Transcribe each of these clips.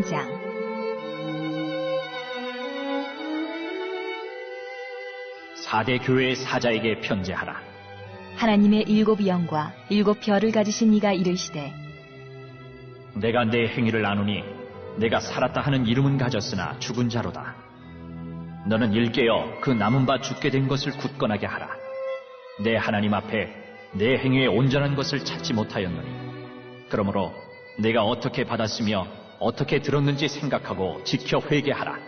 13장. 사대 교회의 사자에게 편지하라. 하나님의 7 영과 7 별을 가지신 이가 이르시되, 내가 내 행위를 아노니 내가 살았다 하는 이름은 가졌으나 죽은 자로다. 너는 일깨어 그 남은 바 죽게 된 것을 굳건하게 하라. 내 하나님 앞에 내 행위의 온전한 것을 찾지 못하였노니, 그러므로 내가 어떻게 받았으며 어떻게 들었는지 생각하고 지켜 회개하라.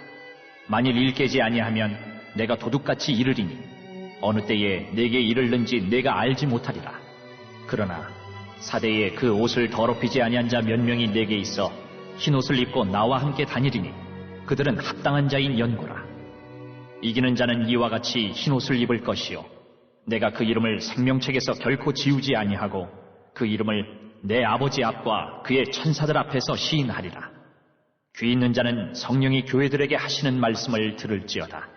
만일 일깨지 아니하면 내가 도둑같이 이르리니 어느 때에 내게 이르는지 내가 알지 못하리라. 그러나 사대에 그 옷을 더럽히지 아니한 자 몇 명이 내게 있어 흰 옷을 입고 나와 함께 다니리니 그들은 합당한 자인 연고라. 이기는 자는 이와 같이 흰 옷을 입을 것이요, 내가 그 이름을 생명책에서 결코 지우지 아니하고 그 이름을 내 아버지 앞과 그의 천사들 앞에서 시인하리라. 귀 있는 자는 성령이 교회들에게 하시는 말씀을 들을지어다.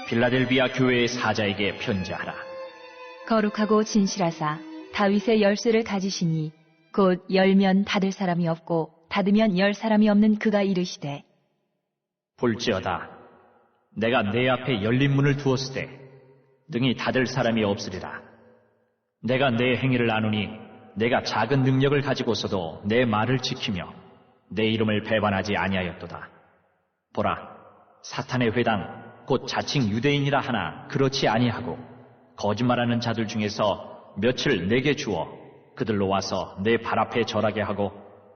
빌라델비아 교회의 사자에게 편지하라. 거룩하고 진실하사 다윗의 열쇠를 가지시니 곧 열면 닫을 사람이 없고 닫으면 열 사람이 없는 그가 이르시되, 볼지어다, 내가 내 앞에 열린 문을 두었을 때 능히 닫을 사람이 없으리라. 내가 내 행위를 아노니 내가 작은 능력을 가지고서도 내 말을 지키며 내 이름을 배반하지 아니하였도다. 보라, 사탄의 회당 곧 자칭 유대인이라 하나 그렇지 아니하고 거짓말하는 자들 중에서 몇을 내게 주어 그들로 와서 내 발 앞에 절하게 하고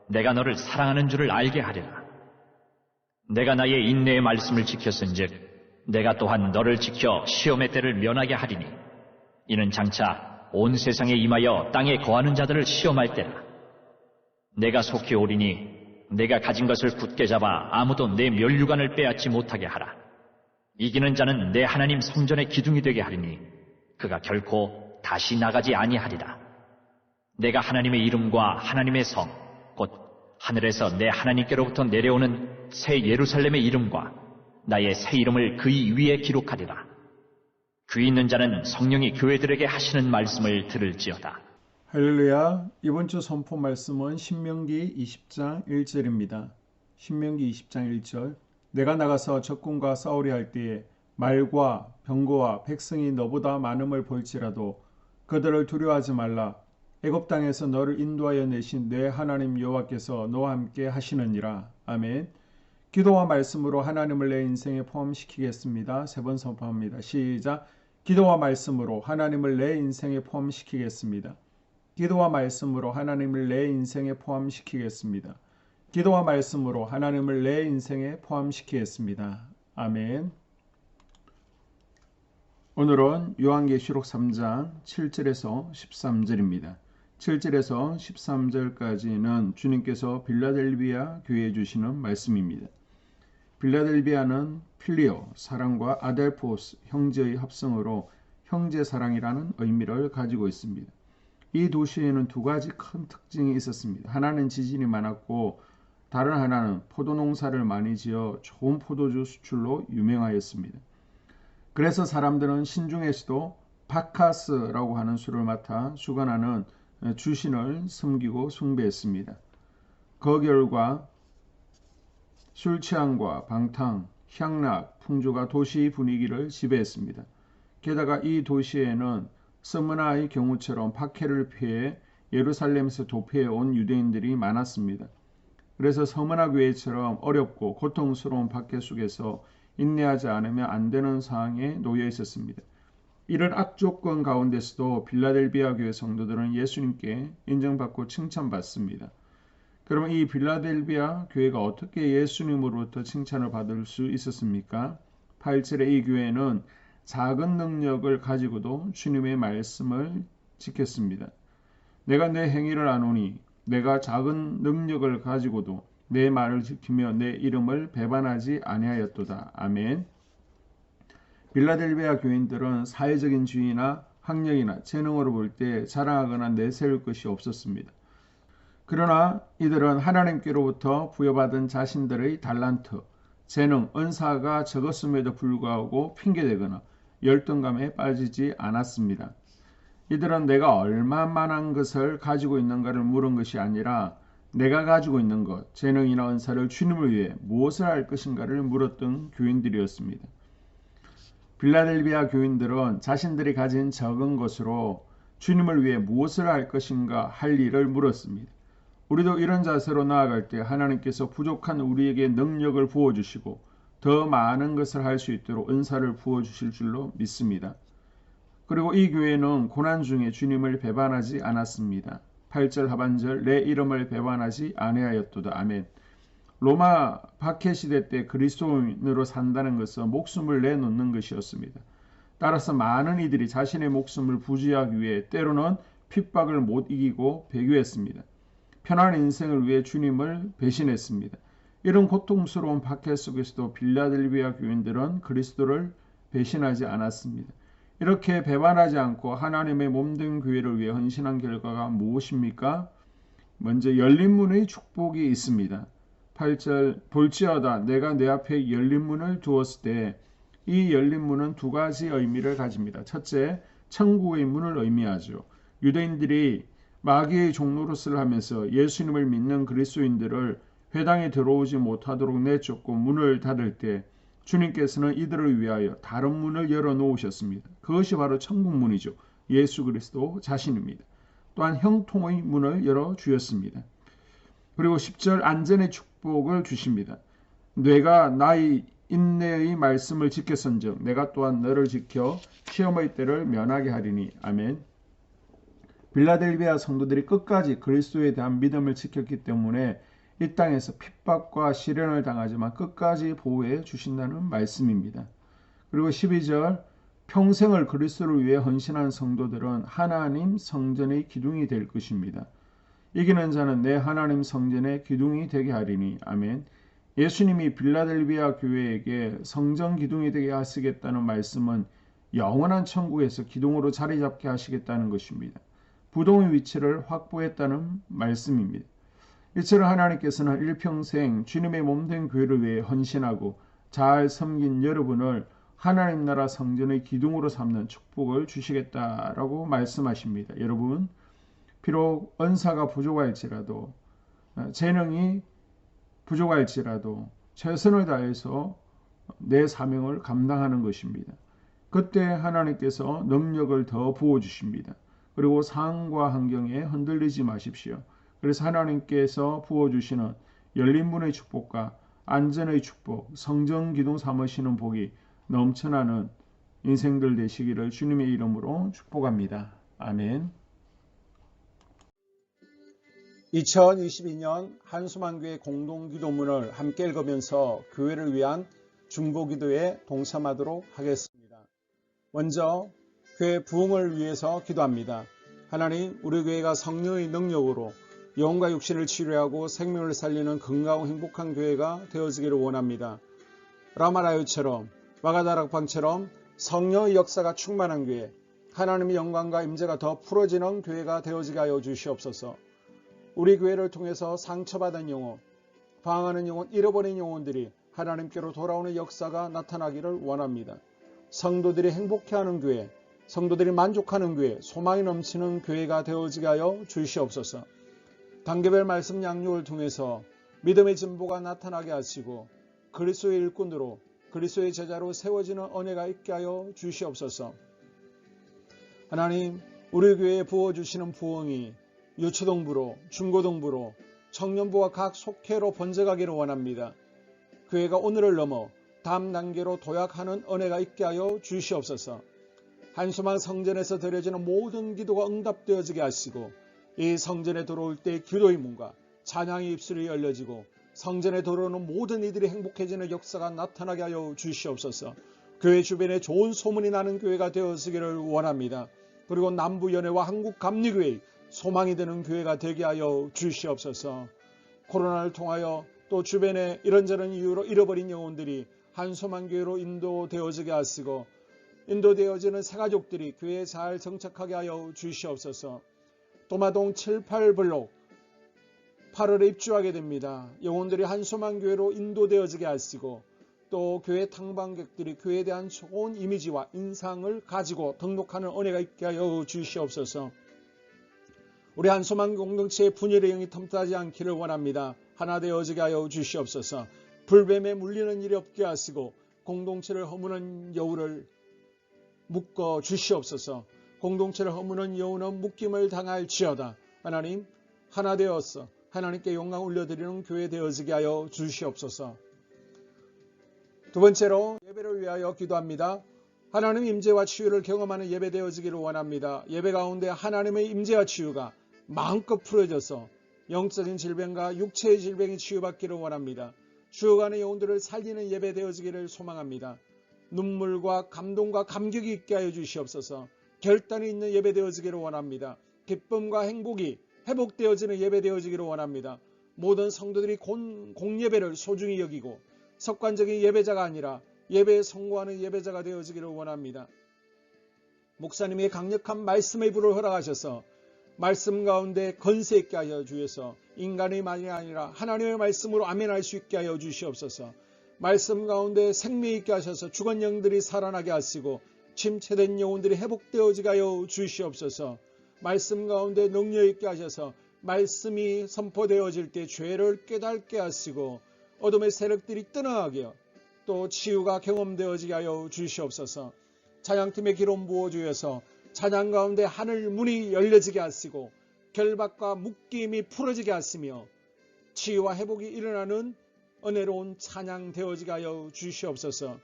내가 너를 사랑하는 줄을 알게 하리라. 내가 나의 인내의 말씀을 지켰은즉 내가 또한 너를 지켜 시험의 때를 면하게 하리니, 이는 장차 온 세상에 임하여 땅에 거하는 자들을 시험할 때라. 내가 속히 오리니 내가 가진 것을 굳게 잡아 아무도 내 면류관을 빼앗지 못하게 하라. 이기는 자는 내 하나님 성전의 기둥이 되게 하리니 그가 결코 다시 나가지 아니하리라. 내가 하나님의 이름과 하나님의 성, 곧 하늘에서 내 하나님께로부터 내려오는 새 예루살렘의 이름과 나의 새 이름을 그의 위에 기록하리라. 귀 있는 자는 성령이 교회들에게 하시는 말씀을 들을지어다. 할렐루야. 이번 주 선포 말씀은 신명기 20장 1절입니다. 신명기 20장 1절. 내가 나가서 적군과 싸우려 할 때에 말과 병거와 백성이 너보다 많음을 볼지라도 그들을 두려워하지 말라. 애굽 땅에서 너를 인도하여 내신 내 하나님 여호와께서 너와 함께 하시느니라. 아멘. 기도와 말씀으로 하나님을 내 인생에 포함시키겠습니다. 3번 선포합니다. 시작. 기도와 말씀으로 하나님을 내 인생에 포함시키겠습니다. 기도와 말씀으로 하나님을 내 인생에 포함시키겠습니다. 기도와 말씀으로 하나님을 내 인생에 포함시키겠습니다. 아멘. 오늘은 요한계시록 3장 7절에서 13절입니다. 7절에서 13절까지는 주님께서 빌라델비아 교회에 주시는 말씀입니다. 빌라델비아는 필리오, 사랑과 아델포스, 형제의 합성어로 형제사랑이라는 의미를 가지고 있습니다. 이 도시에는 2가지 큰 특징이 있었습니다. 하나는 지진이 많았고 다른 하나는 포도농사를 많이 지어 좋은 포도주 수출로 유명하였습니다. 그래서 사람들은 신중에서도 바카스라고 하는 술을 맡아 수건하는 주신을 섬기고 숭배했습니다. 그 결과 술 취함과 방탕, 향락, 풍조가 도시 분위기를 지배했습니다. 게다가 이 도시에는 스무나의 경우처럼 박해를 피해 예루살렘에서 도피해 온 유대인들이 많았습니다. 그래서 서문화 교회처럼 어렵고 고통스러운 박해 속에서 인내하지 않으면 안 되는 상황에 놓여 있었습니다. 이런 악조건 가운데서도 빌라델비아 교회 성도들은 예수님께 인정받고 칭찬받습니다. 그러면 이 빌라델비아 교회가 어떻게 예수님으로부터 칭찬을 받을 수 있었습니까? 8절에 이 교회는 작은 능력을 가지고도 주님의 말씀을 지켰습니다. 내가 내 행위를 아노니 내가 작은 능력을 가지고도 내 말을 지키며 내 이름을 배반하지 아니하였도다. 아멘. 빌라델비아 교인들은 사회적인 지위나 학력이나 재능으로 볼 때 자랑하거나 내세울 것이 없었습니다. 그러나 이들은 하나님께로부터 부여받은 자신들의 달란트, 재능, 은사가 적었음에도 불구하고 핑계대거나 열등감에 빠지지 않았습니다. 이들은 내가 얼마만한 것을 가지고 있는가를 물은 것이 아니라 내가 가지고 있는 것, 재능이나 은사를 주님을 위해 무엇을 할 것인가를 물었던 교인들이었습니다. 빌라델비아 교인들은 자신들이 가진 적은 것으로 주님을 위해 무엇을 할 것인가 할 일을 물었습니다. 우리도 이런 자세로 나아갈 때 하나님께서 부족한 우리에게 능력을 부어주시고 더 많은 것을 할 수 있도록 은사를 부어주실 줄로 믿습니다. 그리고 이 교회는 고난 중에 주님을 배반하지 않았습니다. 8절 하반절 내 이름을 배반하지 아니하였도다. 아멘. 로마 박해 시대 때 그리스도인으로 산다는 것은 목숨을 내놓는 것이었습니다. 따라서 많은 이들이 자신의 목숨을 부지하기 위해 때로는 핍박을 못 이기고 배교했습니다. 편한 인생을 위해 주님을 배신했습니다. 이런 고통스러운 박해 속에서도 빌라델비아 교인들은 그리스도를 배신하지 않았습니다. 이렇게 배반하지 않고 하나님의 몸된 교회를 위해 헌신한 결과가 무엇입니까? 먼저 열린 문의 축복이 있습니다. 8절 볼지어다 내가 내 앞에 열린 문을 두었을 때 이 열린 문은 두 가지 의미를 가집니다. 첫째, 천국의 문을 의미하죠. 유대인들이 마귀의 종노릇을 하면서 예수님을 믿는 그리스도인들을 회당에 들어오지 못하도록 내쫓고 문을 닫을 때 주님께서는 이들을 위하여 다른 문을 열어놓으셨습니다. 그것이 바로 천국문이죠. 예수 그리스도 자신입니다. 또한 형통의 문을 열어주었습니다. 그리고 10절 안전의 축복을 주십니다. 내가 나의 인내의 말씀을 지켰은즉 내가 또한 너를 지켜 시험의 때를 면하게 하리니. 아멘. 빌라델비아 성도들이 끝까지 그리스도에 대한 믿음을 지켰기 때문에 이 땅에서 핍박과 시련을 당하지만 끝까지 보호해 주신다는 말씀입니다. 그리고 12절 평생을 그리스도를 위해 헌신한 성도들은 하나님 성전의 기둥이 될 것입니다. 이기는 자는 내 하나님 성전의 기둥이 되게 하리니. 아멘. 예수님이 빌라델비아 교회에게 성전 기둥이 되게 하시겠다는 말씀은 영원한 천국에서 기둥으로 자리 잡게 하시겠다는 것입니다. 부동의 위치를 확보했다는 말씀입니다. 이처럼 하나님께서는 일평생 주님의 몸된 교회를 위해 헌신하고 잘 섬긴 여러분을 하나님 나라 성전의 기둥으로 삼는 축복을 주시겠다라고 말씀하십니다. 여러분, 비록 은사가 부족할지라도 재능이 부족할지라도 최선을 다해서 내 사명을 감당하는 것입니다. 그때 하나님께서 능력을 더 부어주십니다. 그리고 상황과 환경에 흔들리지 마십시오. 그래서 하나님께서 부어주시는 열린 문의 축복과 안전의 축복, 성전 기둥 삼으시는 복이 넘쳐나는 인생들 되시기를 주님의 이름으로 축복합니다. 아멘. 2022년 한수만교회 공동기도문을 함께 읽으면서 교회를 위한 중보기도에 동참하도록 하겠습니다. 먼저 교회 부흥을 위해서 기도합니다. 하나님, 우리 교회가 성령의 능력으로 영과 육신을 치료하고 생명을 살리는 건강하고 행복한 교회가 되어지기를 원합니다. 라마라유처럼 마가다락방처럼 성령의 역사가 충만한 교회, 하나님의 영광과 임재가 더 풀어지는 교회가 되어지게 하여 주시옵소서. 우리 교회를 통해서 상처받은 영혼, 방황하는 영혼, 잃어버린 영혼들이 하나님께로 돌아오는 역사가 나타나기를 원합니다. 성도들이 행복해하는 교회, 성도들이 만족하는 교회, 소망이 넘치는 교회가 되어지게 하여 주시옵소서. 단계별 말씀 양육을 통해서 믿음의 진보가 나타나게 하시고 그리스도의 일꾼으로 그리스도의 제자로 세워지는 은혜가 있게 하여 주시옵소서. 하나님, 우리 교회에 부어주시는 부흥이 유초등부로, 중고등부로, 청년부와 각 속회로 번져가기를 원합니다. 교회가 오늘을 넘어 다음 단계로 도약하는 은혜가 있게 하여 주시옵소서. 한수만 성전에서 드려지는 모든 기도가 응답되어지게 하시고 이 성전에 들어올 때 기도의 문과 찬양의 입술이 열려지고 성전에 들어오는 모든 이들이 행복해지는 역사가 나타나게 하여 주시옵소서. 교회 주변에 좋은 소문이 나는 교회가 되어지기를 원합니다. 그리고 남부연회와 한국감리교회의 소망이 되는 교회가 되게 하여 주시옵소서. 코로나를 통하여 또 주변에 이런저런 이유로 잃어버린 영혼들이 한소만교회로 인도되어지게 하시고 인도되어지는 새가족들이 교회에 잘 정착하게 하여 주시옵소서. 도마동 7, 8블록 8월에 입주하게 됩니다. 영혼들이 한소만교회로 인도되어지게 하시고 또 교회 탕방객들이 교회에 대한 좋은 이미지와 인상을 가지고 등록하는 은혜가 있게 하여 주시옵소서. 우리 한소망 공동체의 분열의 영이 틈타지 않기를 원합니다. 하나 되어지게 하여 주시옵소서. 불뱀에 물리는 일이 없게 하시고 공동체를 허무는 여우를 묶어 주시옵소서. 공동체를 허무는 여우는 묶임을 당할지어다. 하나님, 하나 되어서 하나님께 영광 올려드리는 교회 되어지게 하여 주시옵소서. 두 번째로 예배를 위하여 기도합니다. 하나님 임재와 치유를 경험하는 예배 되어지기를 원합니다. 예배 가운데 하나님의 임재와 치유가 마음껏 풀어져서 영적인 질병과 육체의 질병이 치유받기를 원합니다. 죽어가는 영혼들을 살리는 예배 되어지기를 소망합니다. 눈물과 감동과 감격이 있게 하여 주시옵소서. 결단이 있는 예배 되어지기를 원합니다. 기쁨과 행복이 회복되어지는 예배 되어지기를 원합니다. 모든 성도들이 공예배를 소중히 여기고 석관적인 예배자가 아니라 예배에 성공하는 예배자가 되어지기를 원합니다. 목사님의 강력한 말씀의 불을 허락하셔서 말씀 가운데 건세 있게 하여 주셔서 인간의 말이 아니라 하나님의 말씀으로 아멘할 수 있게 하여 주시옵소서. 말씀 가운데 생명 있게 하셔서 죽은 영들이 살아나게 하시고 침체된 영혼들이 회복되어지게 하여 주시옵소서. 말씀 가운데 능력 있게 하셔서 말씀이 선포되어질 때 죄를 깨닫게 하시고 어둠의 세력들이 떠나가게 또 치유가 경험되어지게 하여 주시옵소서. 찬양팀의 기름 부어주셔서 찬양 가운데 하늘 문이 열려지게 하시고 결박과 묶임이 풀어지게 하시며 치유와 회복이 일어나는 은혜로운 찬양 되어지게 하여 주시옵소서.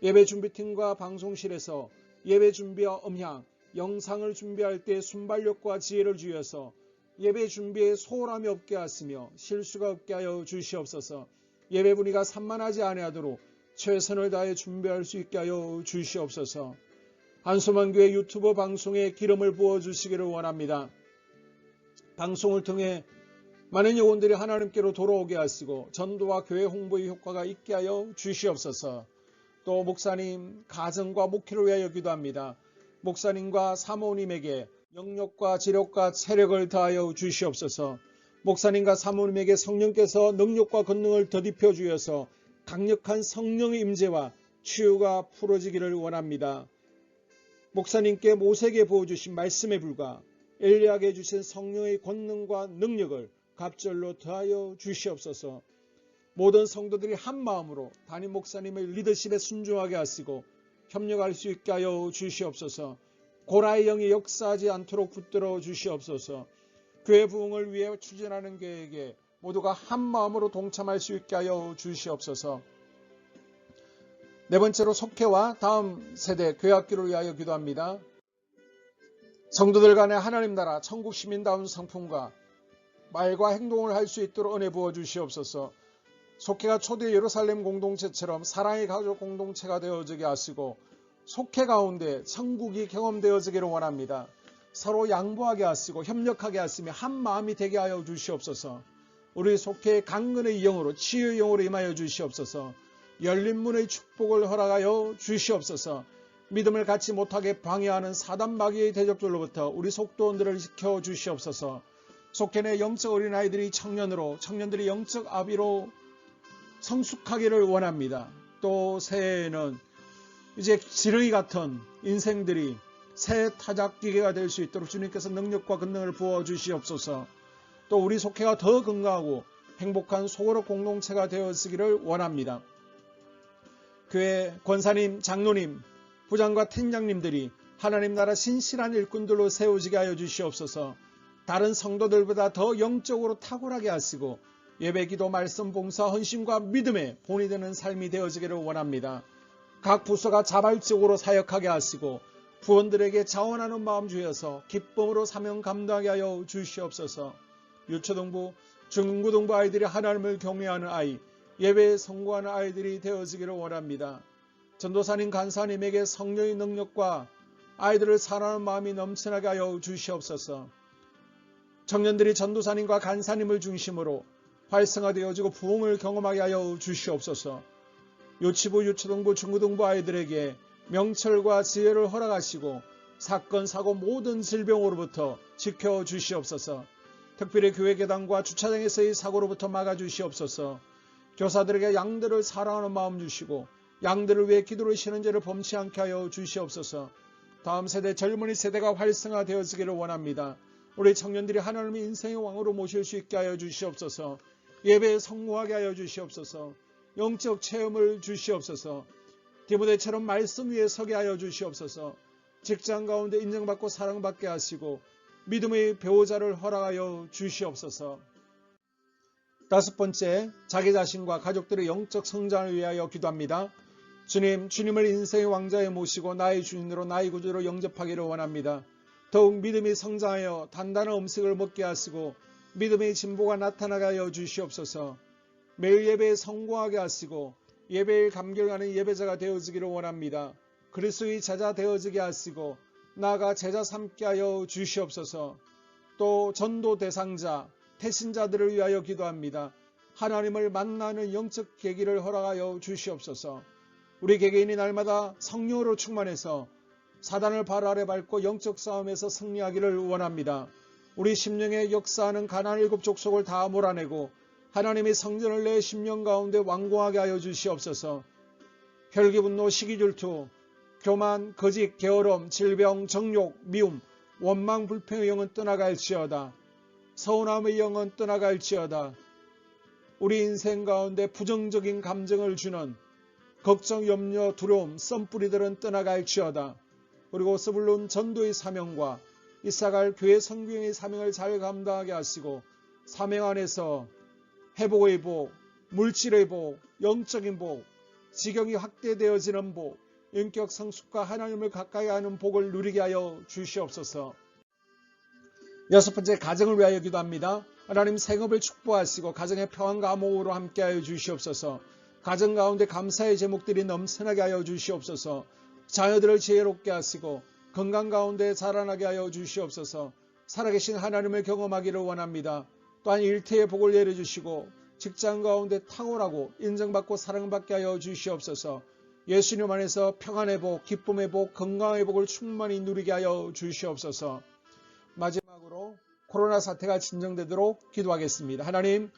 예배 준비팀과 방송실에서 예배 준비와 음향, 영상을 준비할 때 순발력과 지혜를 주셔서 예배 준비에 소홀함이 없게 하시며 실수가 없게 하여 주시옵소서. 예배 분위기가 산만하지 아니하도록 최선을 다해 준비할 수 있게 하여 주시옵소서. 한소망교회 유튜브 방송에 기름을 부어주시기를 원합니다. 방송을 통해 많은 영혼들이 하나님께로 돌아오게 하시고 전도와 교회 홍보의 효과가 있게 하여 주시옵소서. 또 목사님 가정과 목회를 위하여 기도합니다. 목사님과 사모님에게 영력과 지력과 체력을 다하여 주시옵소서. 목사님과 사모님에게 성령께서 능력과 권능을 더딥혀 주셔서 강력한 성령의 임재와 치유가 풀어지기를 원합니다. 목사님께 모세에게 부어주신 말씀의 불과 엘리야에게 주신 성령의 권능과 능력을 갑절로 더하여 주시옵소서. 모든 성도들이 한 마음으로 담임 목사님의 리더십에 순종하게 하시고 협력할 수 있게 하여 주시옵소서. 고라의 영이 역사하지 않도록 붙들어 주시옵소서. 교회 부흥을 위해 추진하는 계획에 모두가 한 마음으로 동참할 수 있게 하여 주시옵소서. 네 번째로 속회와 다음 세대 교회학교를 위하여 기도합니다. 성도들 간의 하나님 나라 천국 시민다운 성품과 말과 행동을 할 수 있도록 은혜 부어 주시옵소서. 속회가 초대 예루살렘 공동체처럼 사랑의 가족 공동체가 되어지게 하시고 속회 가운데 천국이 경험되어지기를 원합니다. 서로 양보하게 하시고 협력하게 하시며 한 마음이 되게 하여 주시옵소서. 우리 속회의 강건의 영으로 치유의 영으로 임하여 주시옵소서. 열린 문의 축복을 허락하여 주시옵소서. 믿음을 갖지 못하게 방해하는 사단 마귀의 대적들로부터 우리 속도원들을 지켜 주시옵소서. 속회 내 영적 어린아이들이 청년들이 영적 아비로 성숙하기를 원합니다. 또 새해에는 이제 지렁이 같은 인생들이 새 타작기계가 될 수 있도록 주님께서 능력과 권능을 부어 주시옵소서. 또 우리 속회가 더 건강하고 행복한 소그룹 공동체가 되어지기를 원합니다. 교회 권사님, 장로님, 부장과 팀장님들이 하나님 나라 신실한 일꾼들로 세워지게 하여 주시옵소서. 다른 성도들보다 더 영적으로 탁월하게 하시고 예배기도 말씀 봉사 헌신과 믿음에 본이 되는 삶이 되어지기를 원합니다. 각 부서가 자발적으로 사역하게 하시고 부원들에게 자원하는 마음 주셔서 기쁨으로 사명 감당하게 하여 주시옵소서. 유초등부, 중고등부 아이들이 하나님을 경외하는 아이, 예배에 성공하는 아이들이 되어지기를 원합니다. 전도사님, 간사님에게 성령의 능력과 아이들을 사랑하는 마음이 넘쳐나게 하여 주시옵소서. 청년들이 전도사님과 간사님을 중심으로 활성화되어지고 부흥을 경험하게 하여 주시옵소서. 유치부, 유초등부, 중고등부 아이들에게 명철과 지혜를 허락하시고 사건, 사고 모든 질병으로부터 지켜주시옵소서. 특별히 교회 계단과 주차장에서의 사고로부터 막아주시옵소서. 교사들에게 양들을 사랑하는 마음 주시고 양들을 위해 기도를 쉬는 죄를 범치 않게 하여 주시옵소서. 다음 세대 젊은이 세대가 활성화되어지기를 원합니다. 우리 청년들이 하나님의 인생의 왕으로 모실 수 있게 하여 주시옵소서. 예배에 성공하게 하여 주시옵소서. 영적 체험을 주시옵소서. 디모데처럼 말씀 위에 서게 하여 주시옵소서. 직장 가운데 인정받고 사랑받게 하시고 믿음의 배우자를 허락하여 주시옵소서. 다섯 번째, 자기 자신과 가족들의 영적 성장을 위하여 기도합니다. 주님, 주님을 인생의 왕자에 모시고 나의 주인으로 나의 구주로 영접하기를 원합니다. 더욱 믿음이 성장하여 단단한 음식을 먹게 하시고 믿음의 진보가 나타나게 하여 주시옵소서. 매일 예배에 성공하게 하시고 예배에 감격하는 예배자가 되어지기를 원합니다. 그리스도의 제자 되어지게 하시고 나아가 제자 삼게 하여 주시옵소서. 또 전도 대상자, 태신자들을 위하여 기도합니다. 하나님을 만나는 영적 계기를 허락하여 주시옵소서. 우리 개개인이 날마다 성령으로 충만해서 사단을 발 아래 밟고 영적 싸움에서 승리하기를 원합니다. 우리 심령에 역사하는 가나안 7족속을 다 몰아내고 하나님의 성전을 내 심령 가운데 완공하게 하여 주시옵소서. 혈기, 분노, 시기, 질투, 교만, 거짓, 게으름, 질병, 정욕, 미움, 원망, 불평의 영은 떠나갈지어다. 서운함의 영은 떠나갈지어다. 우리 인생 가운데 부정적인 감정을 주는 걱정, 염려, 두려움, 썸뿌리들은 떠나갈지어다. 그리고 스불론 전도의 사명과 이사갈 교회 성경의 사명을 잘 감당하게 하시고 사명 안에서 회복의 복, 물질의 복, 영적인 복, 지경이 확대되어지는 복, 인격 성숙과 하나님을 가까이 하는 복을 누리게 하여 주시옵소서. 여섯 번째, 가정을 위하여 기도합니다. 하나님 생업을 축복하시고 가정의 평안과 암호로 함께하여 주시옵소서. 가정 가운데 감사의 제목들이 넘쳐나게 하여 주시옵소서. 자녀들을 지혜롭게 하시고 건강 가운데 자라나게 하여 주시옵소서. 살아계신 하나님을 경험하기를 원합니다. 또한 일태의 복을 내려주시고 직장 가운데 탁월하고 인정받고 사랑받게 하여 주시옵소서. 예수님 안에서 평안의 복, 기쁨의 복, 건강의 복을 충만히 누리게 하여 주시옵소서. 마지막으로 코로나 사태가 진정되도록 기도하겠습니다. 하나님,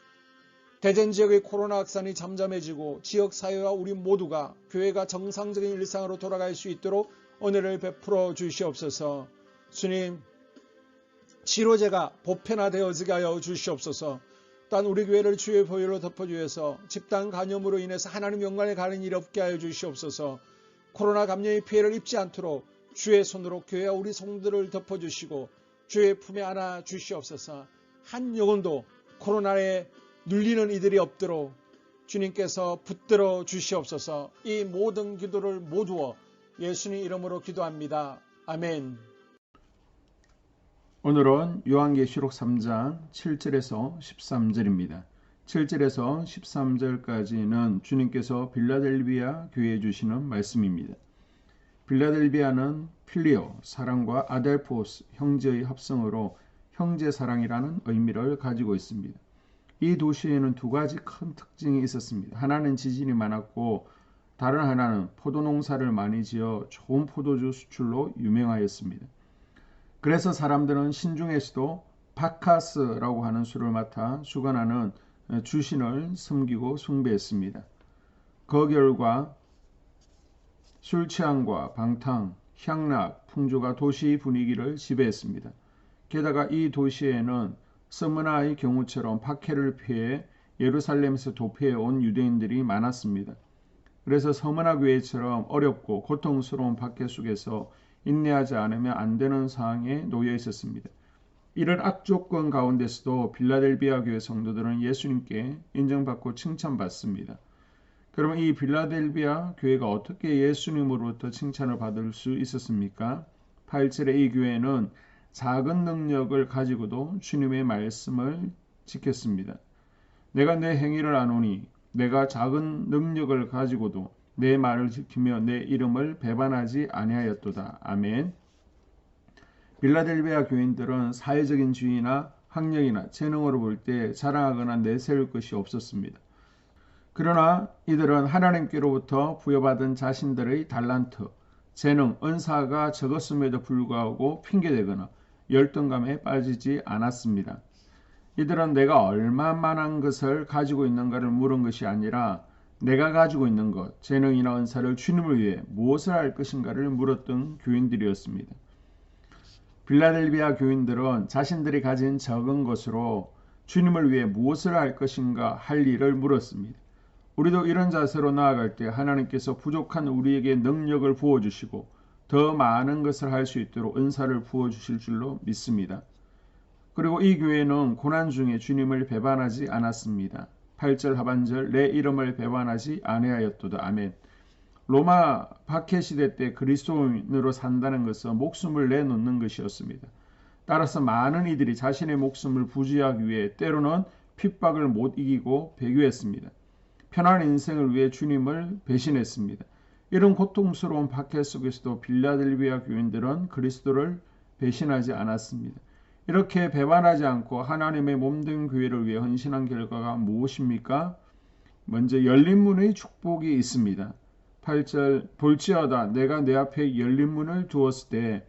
대전 지역의 코로나 확산이 잠잠해지고 지역사회와 우리 모두가 교회가 정상적인 일상으로 돌아갈 수 있도록 은혜를 베풀어 주시옵소서. 주님, 치료제가 보편화되어지게 하여 주시옵소서. 또한 우리 교회를 주의 보혈로 덮어주셔서 집단 감염으로 인해서 하나님 영광에 가는 일 없게 하여 주시옵소서. 코로나 감염의 피해를 입지 않도록 주의 손으로 교회와 우리 성도들을 덮어주시고 주의 품에 안아 주시옵소서. 한 영혼도 코로나에 눌리는 이들이 없도록 주님께서 붙들어 주시옵소서. 이 모든 기도를 모두어 예수님 이름으로 기도합니다. 아멘. 오늘은 요한계시록 3장 7절에서 13절입니다. 7절에서 13절까지는 주님께서 빌라델비아 교회에 주시는 말씀입니다. 빌라델비아는 필리오, 사랑과 아델포스, 형제의 합성어로 형제사랑이라는 의미를 가지고 있습니다. 이 도시에는 두 가지 큰 특징이 있었습니다. 하나는 지진이 많았고 다른 하나는 포도농사를 많이 지어 좋은 포도주 수출로 유명하였습니다. 그래서 사람들은 신중에서도 바카스라고 하는 술을 맡아 주관하는 주신을 섬기고 숭배했습니다. 그 결과 술 취함과 방탕, 향락, 풍조가 도시 분위기를 지배했습니다. 게다가 이 도시에는 스무나의 경우처럼 박해를 피해 예루살렘에서 도피해 온 유대인들이 많았습니다. 그래서 서문화 교회처럼 어렵고 고통스러운 박해 속에서 인내하지 않으면 안 되는 상황에 놓여 있었습니다. 이런 악조건 가운데서도 빌라델비아 교회 성도들은 예수님께 인정받고 칭찬받습니다. 그러면 이 빌라델비아 교회가 어떻게 예수님으로부터 칭찬을 받을 수 있었습니까? 8절에 이 교회는 작은 능력을 가지고도 주님의 말씀을 지켰습니다. 내가 내 행위를 아노니 내가 작은 능력을 가지고도 내 말을 지키며 내 이름을 배반하지 아니하였도다. 아멘. 빌라델비아 교인들은 사회적인 지위나 학력이나 재능으로 볼 때 자랑하거나 내세울 것이 없었습니다. 그러나 이들은 하나님께로부터 부여받은 자신들의 달란트, 재능, 은사가 적었음에도 불구하고 핑계대거나 열등감에 빠지지 않았습니다. 이들은 내가 얼마만한 것을 가지고 있는가를 물은 것이 아니라 내가 가지고 있는 것, 재능이나 은사를 주님을 위해 무엇을 할 것인가를 물었던 교인들이었습니다. 빌라델비아 교인들은 자신들이 가진 적은 것으로 주님을 위해 무엇을 할 것인가 할 일을 물었습니다. 우리도 이런 자세로 나아갈 때 하나님께서 부족한 우리에게 능력을 부어주시고 더 많은 것을 할 수 있도록 은사를 부어주실 줄로 믿습니다. 그리고 이 교회는 고난 중에 주님을 배반하지 않았습니다. 8절 하반절 내 이름을 배반하지 아니하였도다. 아멘. 로마 박해 시대 때 그리스도인으로 산다는 것은 목숨을 내놓는 것이었습니다. 따라서 많은 이들이 자신의 목숨을 부지하기 위해 때로는 핍박을 못 이기고 배교했습니다. 편안한 인생을 위해 주님을 배신했습니다. 이런 고통스러운 박해 속에서도 빌라델비아 교인들은 그리스도를 배신하지 않았습니다. 이렇게 배반하지 않고 하나님의 몸된 교회를 위해 헌신한 결과가 무엇입니까? 먼저 열린 문의 축복이 있습니다. 8절 볼지어다 내가 내 앞에 열린 문을 두었을 때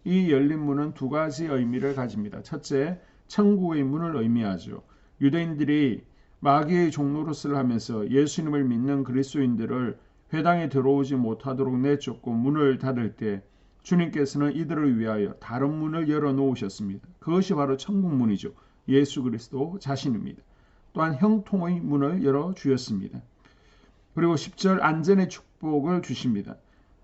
이 열린 문은 두 가지 의미를 가집니다. 첫째, 천국의 문을 의미하죠. 유대인들이 마귀의 종노릇을 하면서 예수님을 믿는 그리스도인들을 회당에 들어오지 못하도록 내쫓고 문을 닫을 때 주님께서는 이들을 위하여 다른 문을 열어놓으셨습니다. 그것이 바로 천국문이죠. 예수 그리스도 자신입니다. 또한 형통의 문을 열어주셨습니다. 그리고 10절 안전의 축복을 주십니다.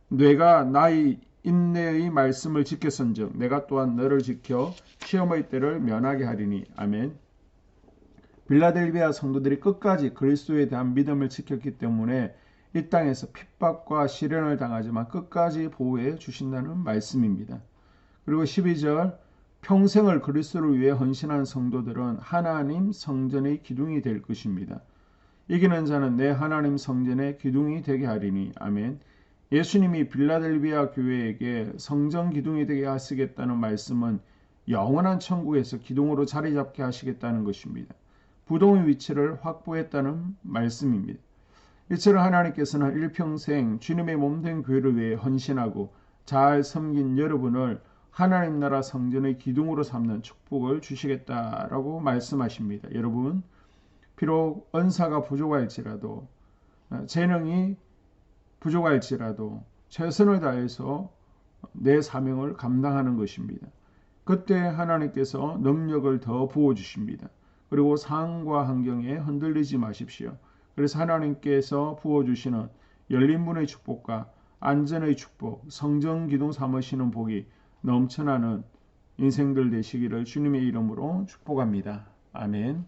내가 나의 인내의 말씀을 지켰은즉 내가 또한 너를 지켜 시험의 때를 면하게 하리니. 아멘. 빌라델비아 성도들이 끝까지 그리스도에 대한 믿음을 지켰기 때문에 이 땅에서 핍박과 시련을 당하지만 끝까지 보호해 주신다는 말씀입니다. 그리고 12절 평생을 그리스도를 위해 헌신한 성도들은 하나님 성전의 기둥이 될 것입니다. 이기는 자는 내 하나님 성전의 기둥이 되게 하리니. 아멘. 예수님이 빌라델비아 교회에게 성전 기둥이 되게 하시겠다는 말씀은 영원한 천국에서 기둥으로 자리 잡게 하시겠다는 것입니다. 부동의 위치를 확보했다는 말씀입니다. 이처럼 하나님께서는 일평생 주님의 몸된 교회를 위해 헌신하고 잘 섬긴 여러분을 하나님 나라 성전의 기둥으로 삼는 축복을 주시겠다라고 말씀하십니다. 여러분, 비록 은사가 부족할지라도 재능이 부족할지라도 최선을 다해서 내 사명을 감당하는 것입니다. 그때 하나님께서 능력을 더 부어주십니다. 그리고 상황과 환경에 흔들리지 마십시오. 그래서 하나님께서 부어주시는 열린 문의 축복과 안전의 축복, 성전 기둥 삼으시는 복이 넘쳐나는 인생들 되시기를 주님의 이름으로 축복합니다. 아멘.